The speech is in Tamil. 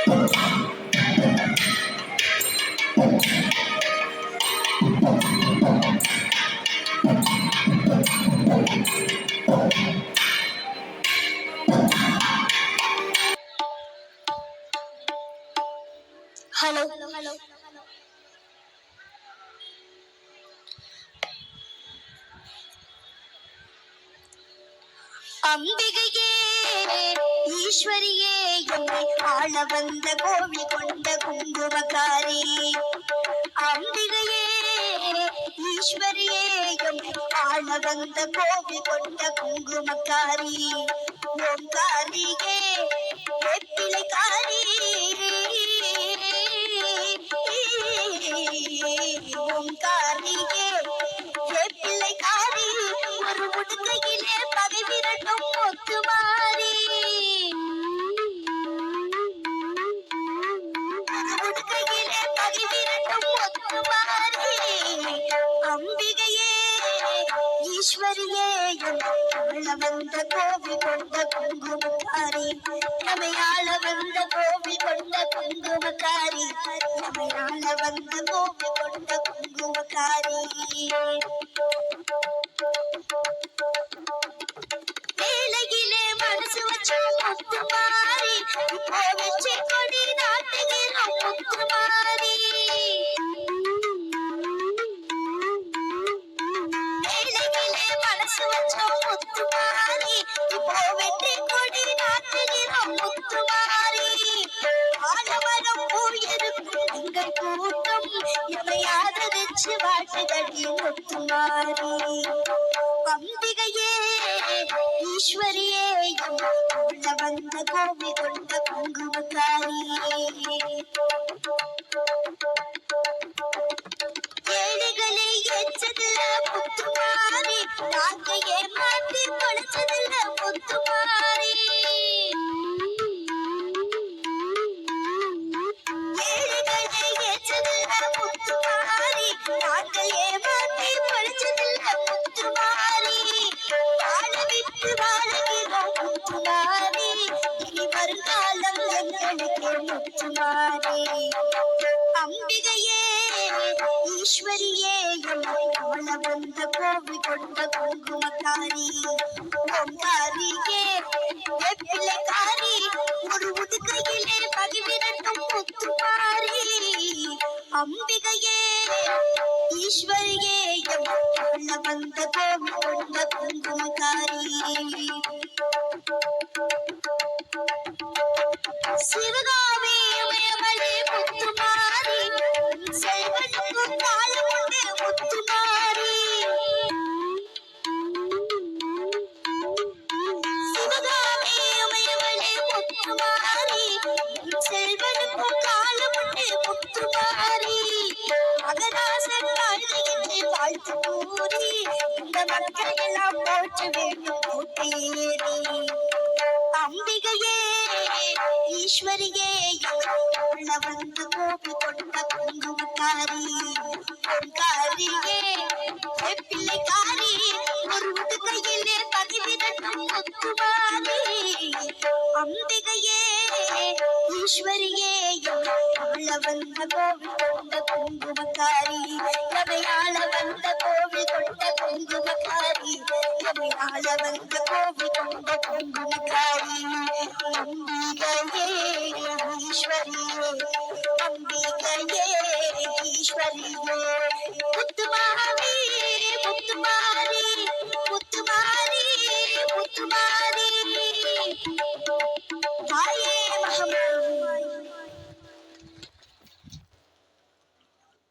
ஹலோ. அம்பிகையே ஈஸ்வரியே என்னை ஆள வந்த கோவில் கொண்ட குங்குமக்காரி. அம்பிகையே ஈஸ்வரியே என்னை ஆள வந்த கோவில் கொண்ட குங்குமக்காரி. ஓங்காரியே வெப்பிலைக்காரி. ஓங்காரியே வெப்பிலைக்காரி. ஒரு உடுக்கையிலே பகை விரட்டும் முத்துமாரி. உடுக்கையிலே பகை விரட்டும் முத்துமாரி. அம்பிகையே ஈஸ்வரியே ஆள வந்த கோவில் கொண்ட குங்குமக்காரி. நம்மை ஆள வந்த கோவில் கொண்ட குங்குமக்காரி. நம்மை ஆள வந்த கோவில் கொண்ட குங்குமக்காரி. வேலையிலே மனசு வச்ச முத்துமாரி. இப்போ வெற்றி கொடி நாட்டுகிற முத்துமாரி. வேலையிலே மனசு வச்ச முத்துமாரி. இப்போ வெற்றி கொடி நாட்டுகிற முத்துமாரி. ஆலமரம் பூயிருக்கும் எங்கள் கூட்டம் எமை ஆதரிச்சு வாழ்த்துதடி முத்துமாரி. அம்பிகையே ஈஸ்வரியே ஆள வந்த கோவில் கொண்ட குங்குமக்காரி. ஏழைகளை ஏற்றதில்ல முத்துமாரி. நாங்க ஏமாற்றி தொலைச்சதில்ல முத்துமாரி. ஏழைகளை ஏற்றதில்ல முத்துமாரி. நாங்க ஏமாற்றி தொலைச்சதில்ல முத்துமாரி. வாழ விட்டு வாழுகிறோம் முத்துமாரி. இனி வருங்காலம் எங்களுக்கு முத்துமாரி. அம்பிகையே ஈஸ்வரியே ஆள வந்த கோவில் கொண்ட குங்குமக்காரி. ஓங்காரியே வெப்பிலைக்காரி. ஒரு உடுக்கையிலே பகை விரட்டும் முத்துமாரி. அம்பிகையே ஈஸ்வரியே ஆள வந்த கோவில் கொண்ட குங்குமக்காரி. சிவகாமி உயமலே முத்துமாரி. செல்வனுக்கும் காலம் உண்டு முத்துமாரி. சிவகாமி உயமலே முத்துமாரி. செல்வனுக்கும் காலம் உண்டு முத்துமாரி. மகராசன் வாழ்க்கையின்றி வாழ்த்து கூறி இந்த மக்கள் எல்லாம் போற்ற வேண்டும் கூட்டேறி. அம்பிகையே ஈஸ்வரியே ஆள வந்த கோவில் கொண்ட குங்குமக்காரி. ஓங்காரியே வெப்பிலைக்காரி. ஒரு உடுக்கையிலே பகை விரட்டும் முத்துமாரி. அம்பிகையே ஈஸ்வரியே ஆள வந்த கோவில் கொண்ட குங்குமக்காரி. நம்மை ஆள வந்த கோவில் கொண்ட குங்குமக்காரி. நம்மை ஆள வந்த கோவில் கொண்ட குங்குமக்காரி. அம்பிகையே ஈஸ்வரியே. அம்பிகையே ஈஸ்வரியே முத்துமாரி.